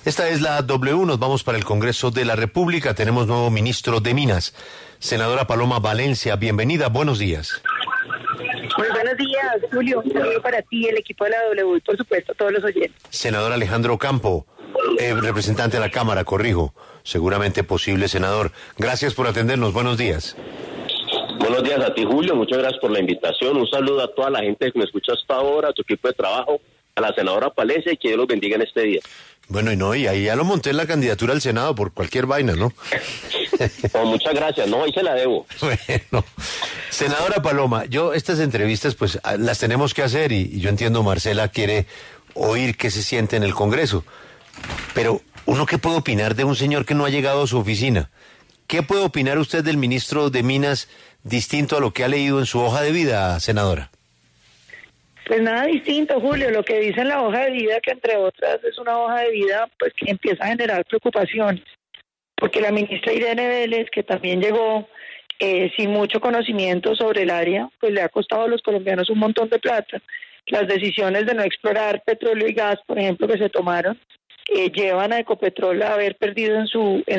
Esta es la W, nos vamos para el Congreso de la República, tenemos nuevo ministro de Minas, senadora Paloma Valencia, bienvenida, buenos días. Muy buenos días, Julio, un saludo para ti, el equipo de la W y por supuesto a todos los oyentes. Senador Alejandro Campo, representante de la Cámara, corrijo, seguramente posible senador, gracias por atendernos, buenos días. Buenos días a ti, Julio, muchas gracias por la invitación, un saludo a toda la gente que me escucha hasta ahora, a tu equipo de trabajo, a la senadora Palencia y que Dios los bendiga en este día. Bueno, y ahí ya lo monté en la candidatura al Senado por cualquier vaina, ¿no? Oh, muchas gracias, no, ahí se la debo. Bueno, senadora Paloma, estas entrevistas pues las tenemos que hacer y yo entiendo Marcela quiere oír qué se siente en el Congreso, pero ¿uno qué puede opinar de un señor que no ha llegado a su oficina? ¿Qué puede opinar usted del ministro de Minas distinto a lo que ha leído en su hoja de vida, senadora? Pues nada distinto, Julio, lo que dice en la hoja de vida, que entre otras es una hoja de vida pues que empieza a generar preocupaciones, porque la ministra Irene Vélez, que también llegó sin mucho conocimiento sobre el área, pues le ha costado a los colombianos un montón de plata. Las decisiones de no explorar petróleo y gas, por ejemplo, que se tomaron, llevan a Ecopetrol a haber perdido en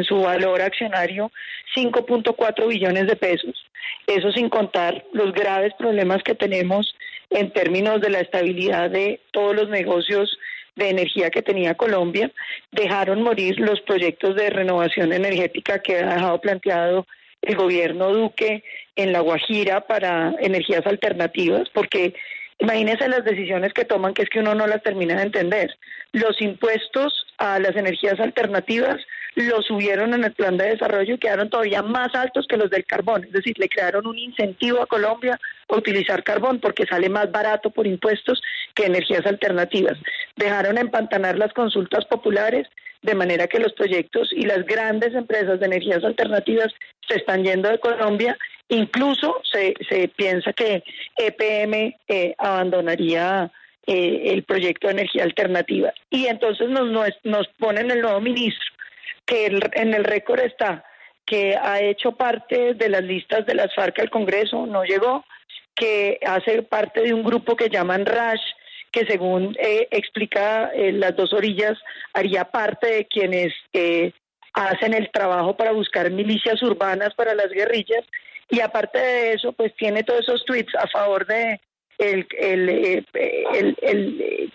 su valor accionario 5.4 billones de pesos. Eso sin contar los graves problemas que tenemos en términos de la estabilidad de todos los negocios de energía que tenía Colombia. Dejaron morir los proyectos de renovación energética que ha dejado planteado el gobierno Duque en La Guajira para energías alternativas, porque imagínense las decisiones que toman, que es que uno no las termina de entender. Los impuestos a las energías alternativas los subieron en el plan de desarrollo y quedaron todavía más altos que los del carbón. Es decir, le crearon un incentivo a Colombia a utilizar carbón porque sale más barato por impuestos que energías alternativas. Dejaron empantanar las consultas populares de manera que los proyectos y las grandes empresas de energías alternativas se están yendo de Colombia. Incluso se piensa que EPM abandonaría el proyecto de energía alternativa. Y entonces nos ponen el nuevo ministro, que en el récord está, que ha hecho parte de las listas de las FARC al Congreso, no llegó, que hace parte de un grupo que llaman RASH, que según explica las dos orillas, haría parte de quienes hacen el trabajo para buscar milicias urbanas para las guerrillas, y aparte de eso, pues tiene todos esos tweets a favor de el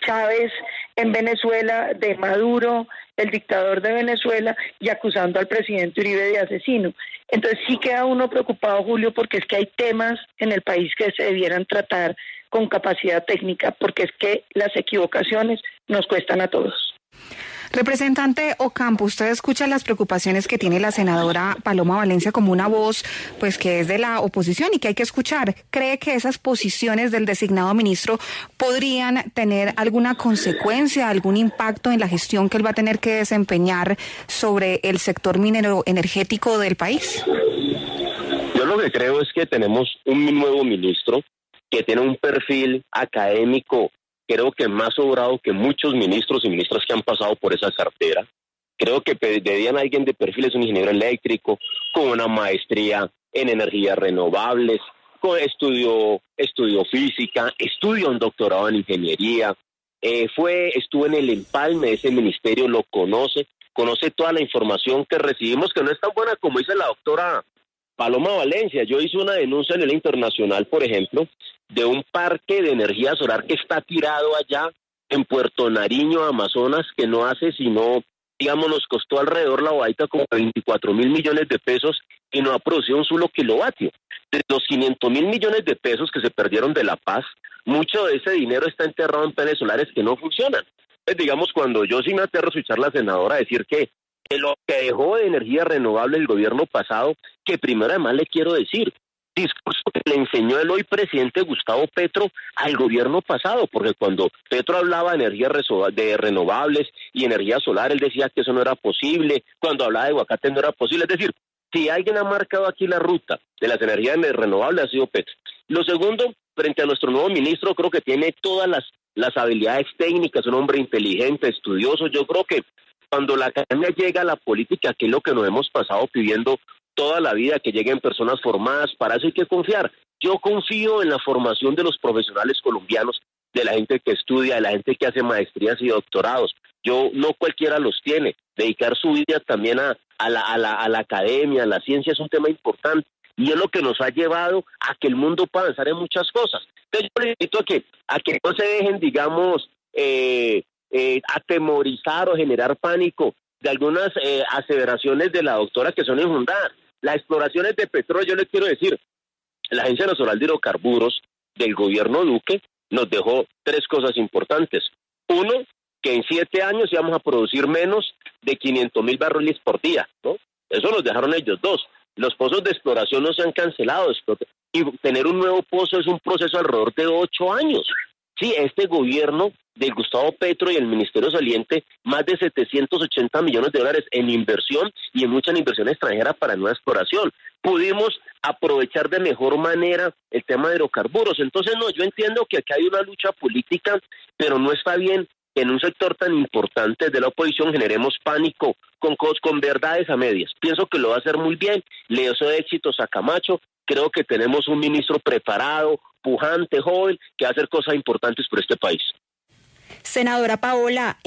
Chávez en Venezuela, de Maduro, el dictador de Venezuela, y acusando al presidente Uribe de asesino. Entonces sí queda uno preocupado, Julio, porque es que hay temas en el país que se debieran tratar con capacidad técnica, porque es que las equivocaciones nos cuestan a todos. Representante Ocampo, usted escucha las preocupaciones que tiene la senadora Paloma Valencia como una voz pues que es de la oposición y que hay que escuchar. ¿Cree que esas posiciones del designado ministro podrían tener alguna consecuencia, algún impacto en la gestión que él va a tener que desempeñar sobre el sector minero energético del país? Yo lo que creo es que tenemos un nuevo ministro que tiene un perfil académico, creo que más sobrado que muchos ministros y ministras que han pasado por esa cartera. Creo que pedían a alguien de perfil, es un ingeniero eléctrico, con una maestría en energías renovables, con estudio física, estudió un doctorado en ingeniería, estuvo en el empalme de ese ministerio, lo conoce toda la información que recibimos, que no es tan buena como dice la doctora Paloma Valencia. Yo hice una denuncia a nivel internacional, por ejemplo, de un parque de energía solar que está tirado allá en Puerto Nariño, Amazonas, que no hace sino, digamos, nos costó alrededor la bobadita como 24.000 millones de pesos y no ha producido un solo kilovatio. De los 500.000 millones de pesos que se perdieron de La Paz, mucho de ese dinero está enterrado en paneles solares que no funcionan. Pues digamos, cuando yo sí me aterro a escuchar a la senadora decir que lo que dejó de energía renovable el gobierno pasado, que primero además le quiero decir, discurso que le enseñó el hoy presidente Gustavo Petro al gobierno pasado, porque cuando Petro hablaba de energías renovables y energía solar, él decía que eso no era posible, cuando hablaba de aguacate no era posible, es decir, si alguien ha marcado aquí la ruta de las energías renovables ha sido Petro. Lo segundo, frente a nuestro nuevo ministro, creo que tiene todas las habilidades técnicas, un hombre inteligente, estudioso. Yo creo que cuando la academia llega a la política, que es lo que nos hemos pasado pidiendo toda la vida, que lleguen personas formadas, para eso hay que confiar. Yo confío en la formación de los profesionales colombianos, de la gente que estudia, de la gente que hace maestrías y doctorados. No cualquiera los tiene. Dedicar su vida también a la academia, a la ciencia es un tema importante y es lo que nos ha llevado a que el mundo pueda avanzar en muchas cosas. Entonces yo les invito a que no se dejen, digamos, atemorizar o generar pánico de algunas aseveraciones de la doctora que son infundadas. Las exploraciones de petróleo, yo les quiero decir, la Agencia Nacional de Hidrocarburos del gobierno Duque nos dejó 3 cosas importantes. Uno, que en 7 años íbamos a producir menos de 500,000 barriles por día, ¿no? Eso nos dejaron ellos. 2, los pozos de exploración no se han cancelado, y tener un nuevo pozo es un proceso alrededor de 8 años. Sí, este gobierno de Gustavo Petro y el ministerio saliente, más de 780 millones de dólares en inversión y en mucha inversión extranjera para nueva exploración. Pudimos aprovechar de mejor manera el tema de hidrocarburos. Entonces, no, yo entiendo que aquí hay una lucha política, pero no está bien que en un sector tan importante de la oposición generemos pánico con verdades a medias. Pienso que lo va a hacer muy bien. Le deseo éxitos a Camacho. Creo que tenemos un ministro preparado, pujante, joven, que va a hacer cosas importantes por este país. Senadora Paloma,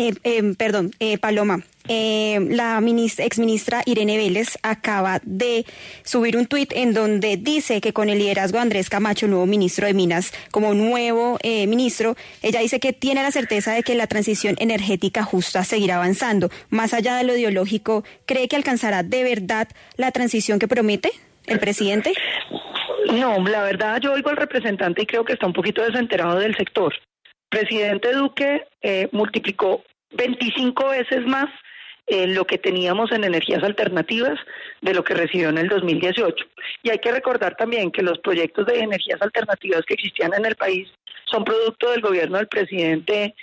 la exministra Irene Vélez acaba de subir un tuit en donde dice que con el liderazgo de Andrés Camacho, nuevo ministro de Minas, como nuevo ministro, ella dice que tiene la certeza de que la transición energética justa seguirá avanzando. Más allá de lo ideológico, ¿cree que alcanzará de verdad la transición que promete el presidente? No, la verdad yo oigo al representante y creo que está un poquito desenterado del sector. Presidente Duque multiplicó 25 veces más lo que teníamos en energías alternativas de lo que recibió en el 2018. Y hay que recordar también que los proyectos de energías alternativas que existían en el país son producto del gobierno del presidente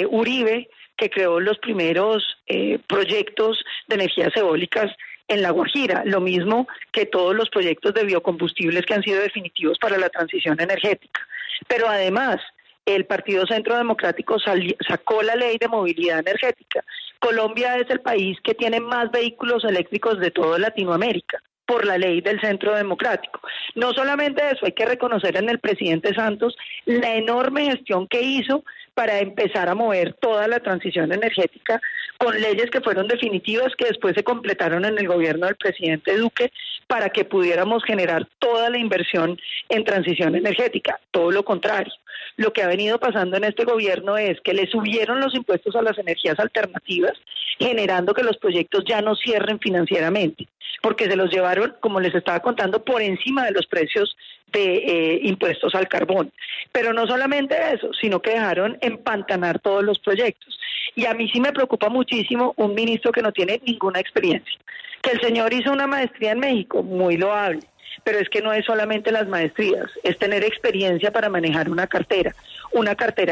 Uribe, que creó los primeros proyectos de energías eólicas en La Guajira, lo mismo que todos los proyectos de biocombustibles que han sido definitivos para la transición energética. Pero además, el Partido Centro Democrático sacó la ley de movilidad energética. Colombia es el país que tiene más vehículos eléctricos de toda Latinoamérica, por la ley del Centro Democrático. No solamente eso, hay que reconocer en el presidente Santos la enorme gestión que hizo para empezar a mover toda la transición energética con leyes que fueron definitivas, que después se completaron en el gobierno del presidente Duque para que pudiéramos generar toda la inversión en transición energética. Todo lo contrario. Lo que ha venido pasando en este gobierno es que le subieron los impuestos a las energías alternativas, generando que los proyectos ya no cierren financieramente, porque se los llevaron, como les estaba contando, por encima de los precios de impuestos al carbón. Pero no solamente eso, sino que dejaron empantanar todos los proyectos. Y a mí sí me preocupa muchísimo un ministro que no tiene ninguna experiencia. Que el señor hizo una maestría en México, muy loable, pero es que no es solamente las maestrías, es tener experiencia para manejar una cartera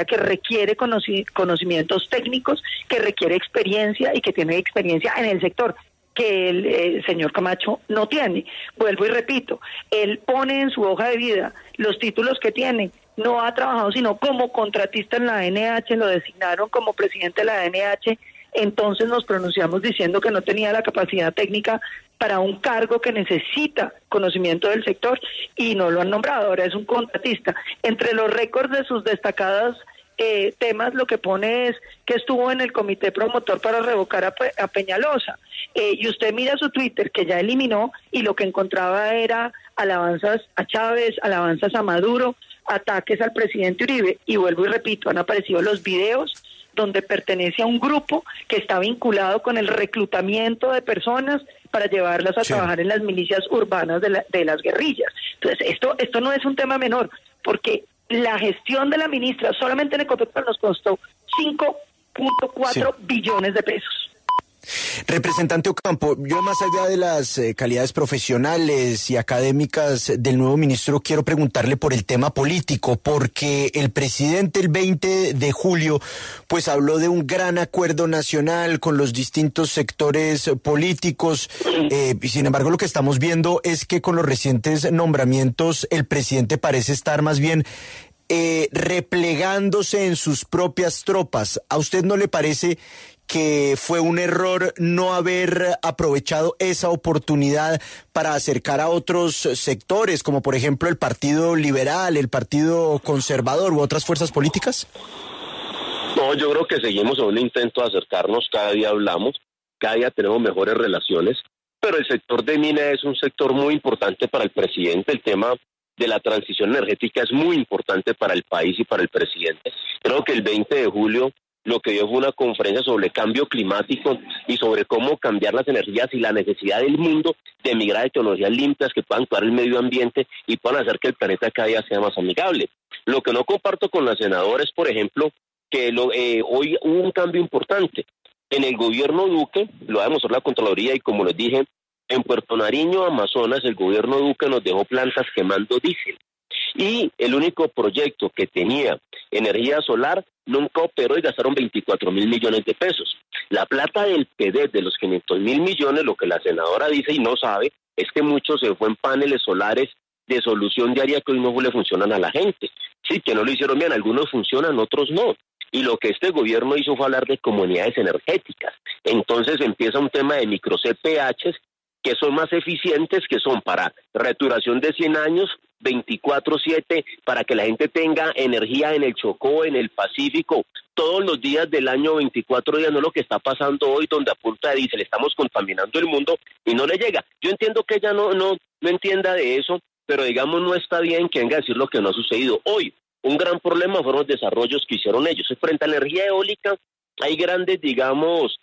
que requiere conocimientos técnicos, que requiere experiencia y que tiene experiencia en el sector, que el señor Camacho no tiene. Vuelvo y repito, él pone en su hoja de vida los títulos que tiene. No ha trabajado sino como contratista en la ANH, lo designaron como presidente de la ANH, entonces nos pronunciamos diciendo que no tenía la capacidad técnica para un cargo que necesita conocimiento del sector y no lo han nombrado, ahora es un contratista. Entre los récords de sus destacadas temas, lo que pone es que estuvo en el comité promotor para revocar a Peñalosa, y usted mira su Twitter, que ya eliminó, y lo que encontraba era alabanzas a Chávez, alabanzas a Maduro, ataques al presidente Uribe, y vuelvo y repito, han aparecido los videos donde pertenece a un grupo que está vinculado con el reclutamiento de personas para llevarlas a trabajar en las milicias urbanas de las guerrillas. Entonces, esto no es un tema menor, porque la gestión de la ministra solamente en Ecopetrol nos costó 5.4 billones de pesos. Representante Ocampo, yo más allá de las calidades profesionales y académicas del nuevo ministro, quiero preguntarle por el tema político, porque el presidente el 20 de julio pues habló de un gran acuerdo nacional con los distintos sectores políticos, y sin embargo lo que estamos viendo es que con los recientes nombramientos el presidente parece estar más bien replegándose en sus propias tropas. ¿A usted no le parece que fue un error no haber aprovechado esa oportunidad para acercar a otros sectores, como por ejemplo el Partido Liberal, el Partido Conservador u otras fuerzas políticas? No, No, yo creo que seguimos en un intento de acercarnos, cada día hablamos, cada día tenemos mejores relaciones, pero el sector de mina es un sector muy importante para el presidente. El tema de la transición energética es muy importante para el país y para el presidente. Creo que el 20 de julio lo que dio fue una conferencia sobre cambio climático y sobre cómo cambiar las energías y la necesidad del mundo de migrar a tecnologías limpias que puedan cuidar el medio ambiente y puedan hacer que el planeta cada día sea más amigable. Lo que no comparto con la senadora es, por ejemplo, que hoy hubo un cambio importante. En el gobierno Duque, lo va a demostrar la Contraloría, y como les dije, en Puerto Nariño, Amazonas, el gobierno Duque nos dejó plantas quemando diésel. Y el único proyecto que tenía energía solar nunca operó y gastaron 24.000 millones de pesos. La plata del PEDET de los 500.000 millones, lo que la senadora dice y no sabe, es que muchos se fue en paneles solares de solución diaria que hoy no le funcionan a la gente. Sí, que no lo hicieron bien, algunos funcionan, otros no. Y lo que este gobierno hizo fue hablar de comunidades energéticas. Entonces empieza un tema de micro CPHs que son más eficientes, que son para returación de 100 años, 24/7, para que la gente tenga energía en el Chocó, en el Pacífico, todos los días del año, 24 días, no lo que está pasando hoy, donde a punta de diésel estamos contaminando el mundo y no le llega. Yo entiendo que ella no entienda de eso, pero digamos no está bien que venga a decir lo que no ha sucedido hoy. Un gran problema fueron los desarrollos que hicieron ellos. Frente a la energía eólica hay grandes, digamos,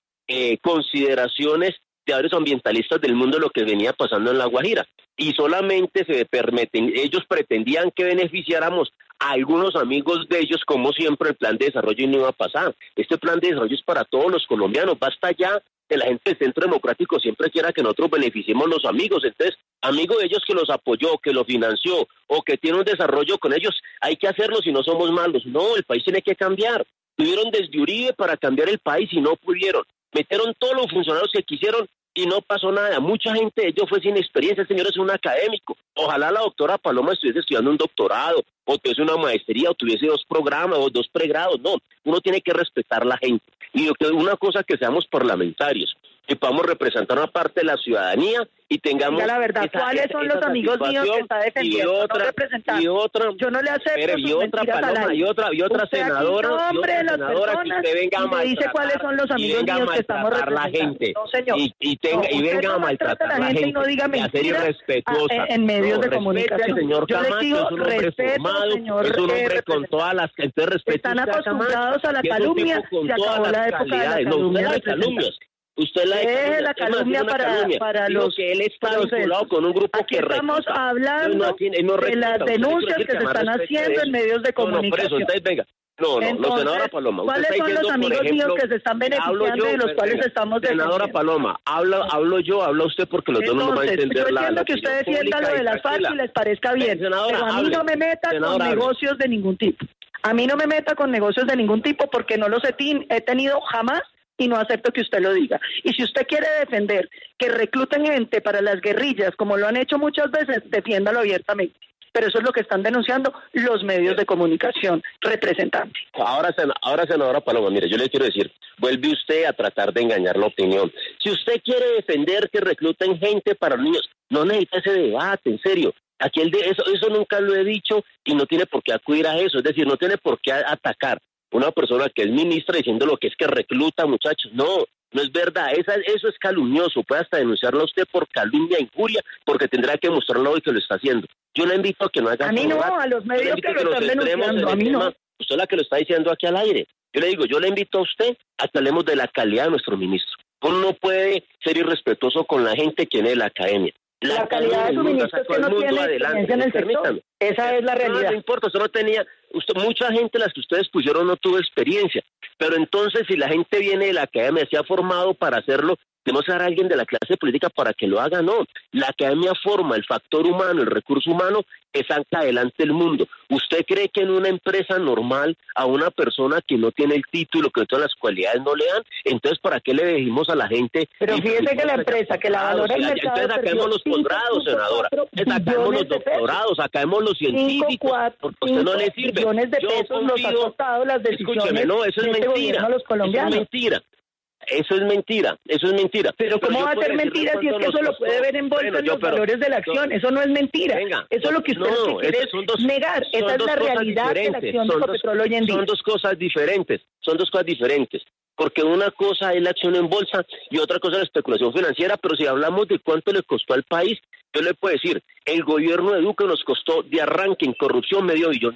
consideraciones de varios ambientalistas del mundo de lo que venía pasando en La Guajira. Y solamente ellos pretendían que beneficiáramos a algunos amigos de ellos, como siempre el plan de desarrollo no iba a pasar. Este plan de desarrollo es para todos los colombianos, basta ya que la gente del Centro Democrático siempre quiera que nosotros beneficiemos los amigos. Entonces, amigo de ellos que los apoyó, que los financió o que tiene un desarrollo con ellos, hay que hacerlo si no somos malos. No, el país tiene que cambiar. Tuvieron desde Uribe para cambiar el país y no pudieron. Metieron todos los funcionarios que quisieron y no pasó nada. Mucha gente de ellos fue sin experiencia. El señor es un académico. Ojalá la doctora Paloma estuviese estudiando un doctorado, o tuviese una maestría, o tuviese 2 programas, o 2 pregrados. No, uno tiene que respetar a la gente. Y una cosa, que seamos parlamentarios, que podamos representar una parte de la ciudadanía y tengamos... Ya la verdad, ¿cuáles son los amigos míos que está defendiendo? Y otra, yo no le acepto y otra Paloma, y otra senadora, que usted venga a maltratar, dice cuáles son los amigos míos que estamos representando. La gente, no, señor. Y venga a maltratar a la gente, y no diga mentiras en medios de comunicación. Señor yo Camacho, les digo, es un hombre formado, señor, es un hombre con todas las... Están acostumbrados a la calumnia, se acabó la época de la calumnia. Usted la calumnia para los que él está vinculado con un grupo aquí que estamos hablando de las denuncias que se están haciendo en medios de comunicación. Por eso, entonces venga. No, senadora Paloma. ¿Cuáles son los amigos míos que se están beneficiando y los cuales estamos defendiendo? Senadora Paloma, habla usted, porque los dos no nos van a entender. Yo entiendo que usted defienda lo de las FARC y les parezca bien, pero a mí no me meta con negocios de ningún tipo. A mí no me meta con negocios de ningún tipo, porque no los he tenido jamás y no acepto que usted lo diga. Y si usted quiere defender que recluten gente para las guerrillas, como lo han hecho muchas veces, defiéndalo abiertamente. Pero eso es lo que están denunciando los medios de comunicación, representante. Ahora, senadora Paloma, mire, yo le quiero decir, vuelve usted a tratar de engañar la opinión. Si usted quiere defender que recluten gente para los niños, no necesita ese debate, en serio. Aquí eso nunca lo he dicho y no tiene por qué acudir a eso. Es decir, no tiene por qué atacar una persona que es ministra diciendo lo que es que recluta muchachos. No es verdad, eso es calumnioso. Puede hasta denunciarlo a usted por calumnia, injuria, porque tendrá que mostrarlo hoy que lo está haciendo. Yo le invito a que no haga... A mí no, a los medios que lo están denunciando, a mí no. Usted es la que lo está diciendo aquí al aire. Yo le invito a usted a que hablemos de la calidad de nuestro ministro. Uno no puede ser irrespetuoso con la gente que viene de la academia. La calidad de su ministro es que no tiene experiencia en el sector. Esa es la realidad. No importa, usted no tenía... mucha gente, las que ustedes pusieron, no tuvo experiencia. Pero entonces, si la gente viene de la academia, se ha formado para hacerlo, tenemos que dar a alguien de la clase política para que lo haga. No, la academia forma el factor humano, el recurso humano, que saca adelante el mundo. ¿Usted cree que en una empresa normal a una persona que no tiene el título, que no tiene las cualidades, no le dan? Entonces, ¿para qué le decimos a la gente? Pero fíjese que la empresa que la valora el mercado... Entonces sacamos los posgrados, senadora. Sacamos los doctorados, sacamos los científicos. Porque a usted no le sirve. Millones de pesos nos ha costado las decisiones. Escúcheme, no, eso es mentira. Los colombianos. Eso es mentira. Eso es mentira. Pero ¿cómo va a ser mentira si es que eso lo puede ver en bolsa en los valores de la acción? Eso no es mentira. Venga, eso es lo que usted quiere negar. Esa es la realidad de la acción de Ecopetrol hoy en día. Son dos cosas diferentes. Porque una cosa es la acción en bolsa y otra cosa es la especulación financiera, pero si hablamos de cuánto le costó al país, yo le puedo decir, el gobierno de Duque nos costó de arranque en corrupción $500 million.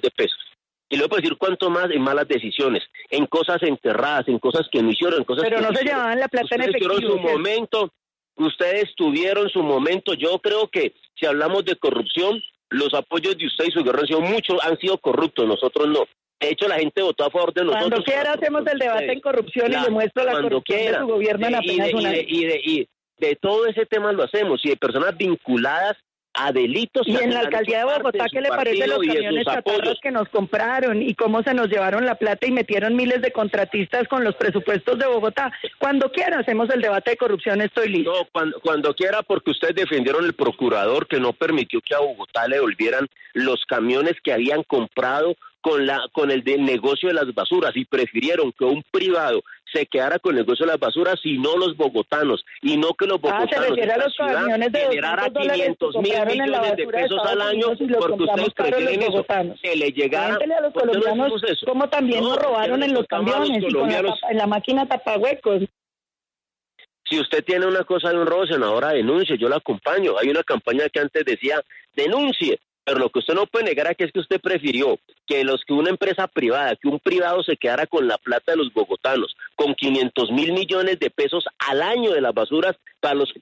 Y le puedo decir cuánto más en malas decisiones, en cosas enterradas, en cosas que no hicieron, en cosas pero que no se llevaban la plata en efectivo. Ustedes tuvieron su momento. Yo creo que si hablamos de corrupción, los apoyos de usted y su gobierno han sido corruptos, nosotros no. De hecho, la gente votó a favor de nosotros. Cuando quiera hacemos el debate en corrupción y le muestro la corrupción de su gobierno en apenas un año. Y de todo ese tema lo hacemos, y de personas vinculadas a delitos. Y en la alcaldía de Bogotá, ¿qué le parece los camiones chatarras que nos compraron y cómo se nos llevaron la plata y metieron miles de contratistas con los presupuestos de Bogotá? Cuando quiera hacemos el debate de corrupción, estoy listo. No, cuando quiera, porque ustedes defendieron el procurador que no permitió que a Bogotá le devolvieran los camiones que habían comprado con el del negocio de las basuras, y prefirieron que un privado se quedara con el negocio de las basuras y no los bogotanos, y no que los bogotanos se refiere a los camiones de generara 500 mil millones de pesos al año porque ustedes prefieren eso, que le llegara a los colombianos, como también nos robaron en los camiones y en la máquina tapahuecos. Si usted tiene una cosa de un robo, senadora, denuncie, yo la acompaño. Hay una campaña que antes decía, denuncie. Pero lo que usted no puede negar es que usted prefirió que una empresa privada, que un privado se quedara con la plata de los bogotanos, con 500 mil millones de pesos al año de las basuras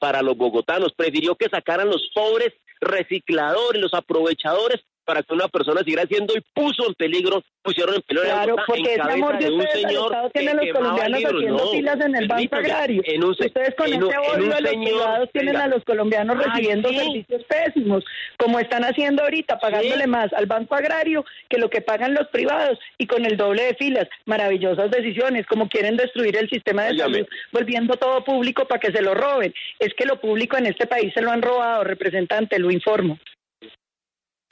para los bogotanos. Prefirió que sacaran los pobres recicladores, los aprovechadores, para que una persona siguiera haciendo y pusieron en peligro claro, la porque ese amor de un señor tienen los colombianos haciendo filas en el Banco Agrario. Ustedes con ese odio a los privados tienen a los colombianos recibiendo servicios pésimos, como están haciendo ahorita, pagándole más al Banco Agrario que lo que pagan los privados, y con el doble de filas. Maravillosas decisiones, como quieren destruir el sistema de salud, volviendo todo público para que se lo roben. Es que lo público en este país se lo han robado, representante, lo informo.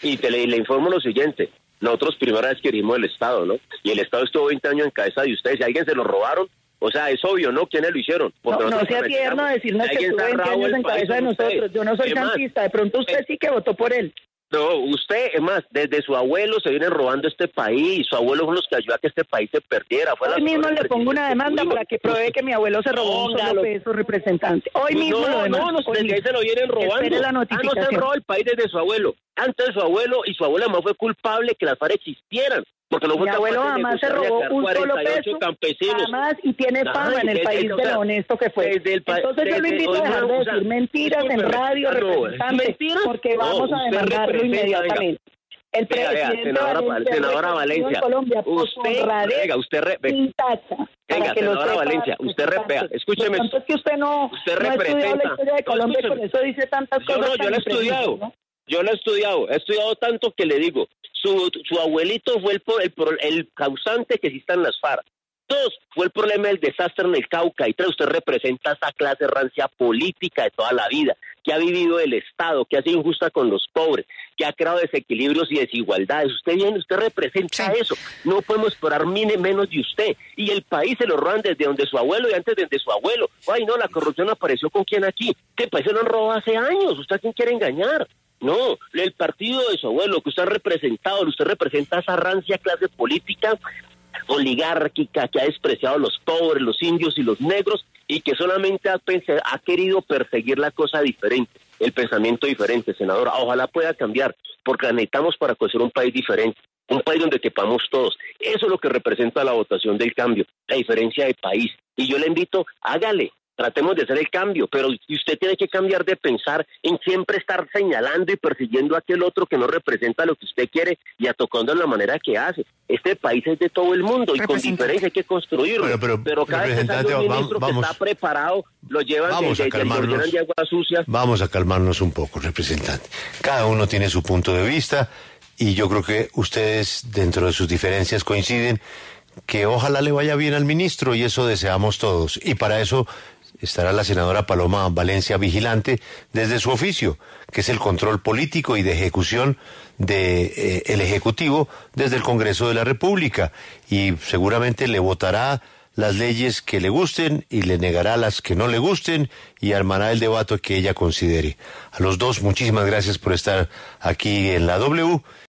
Y le informo lo siguiente, nosotros primera vez que herimos el Estado, ¿no? Y el Estado estuvo 20 años en cabeza de ustedes. Si a alguien se lo robaron, o sea, es obvio, ¿no? ¿Quiénes lo hicieron? No sea tierno decirnos que estuvo 20 años en cabeza de nosotros. Yo no soy santista, de pronto usted sí que votó por él. No, usted, es más, desde su abuelo se viene robando este país. Su abuelo fue los que ayudó a que este país se perdiera. Hoy mismo le pongo una demanda para que pruebe que mi abuelo se robó un solo peso, representante. Hoy mismo lo demanda. Desde ahí se lo vienen robando. No se robó el país desde su abuelo. Antes de su abuelo, y su abuela además fue culpable que las FARC existieran. Porque no fue mi abuelo jamás se robó un solo peso, jamás, y tiene fama en el país de lo honesto que fue. Entonces yo lo invito a dejar de decir mentiras en radio, representante, porque vamos a demandarlo inmediatamente. El presidente senadora Valencia, senadora Valencia, usted repea, escúcheme. Es que usted no ha estudiado la historia de Colombia y por eso dice tantas cosas. Yo lo he estudiado, he estudiado tanto que le digo, su abuelito fue el causante que existan las FARC. 2, fue el problema del desastre en el Cauca. Y 3, usted representa esa clase rancia política de toda la vida, que ha vivido el Estado, que ha sido injusta con los pobres, que ha creado desequilibrios y desigualdades. Usted representa eso. No podemos esperar menos de usted. Y el país se lo roban desde donde su abuelo y antes desde su abuelo. Ay, no, la corrupción apareció con quién aquí. El país se lo han robado hace años. ¿Usted a quién quiere engañar? No, el partido de su abuelo que usted ha representado, usted representa esa rancia clase política oligárquica que ha despreciado a los pobres, los indios y los negros, y que solamente ha querido perseguir la cosa diferente, el pensamiento diferente, senadora. Ojalá pueda cambiar, porque la necesitamos para construir un país diferente, un país donde quepamos todos. Eso es lo que representa la votación del cambio, la diferencia de país. Y yo le invito, hágale. Tratemos de hacer el cambio, pero usted tiene que cambiar de pensar en siempre estar señalando y persiguiendo a aquel otro que no representa lo que usted quiere y atacando de la manera que hace. Este país es de todo el mundo y con diferencia hay que construirlo. Pero cada vez que sale un ministro que está preparado, lo llevan de agua sucia. Vamos a calmarnos un poco, representante. Cada uno tiene su punto de vista y yo creo que ustedes, dentro de sus diferencias, coinciden que ojalá le vaya bien al ministro y eso deseamos todos. Y para eso estará la senadora Paloma Valencia vigilante desde su oficio, que es el control político y de ejecución el Ejecutivo desde el Congreso de la República, y seguramente le votará las leyes que le gusten y le negará las que no le gusten y armará el debate que ella considere. A los dos, muchísimas gracias por estar aquí en la W.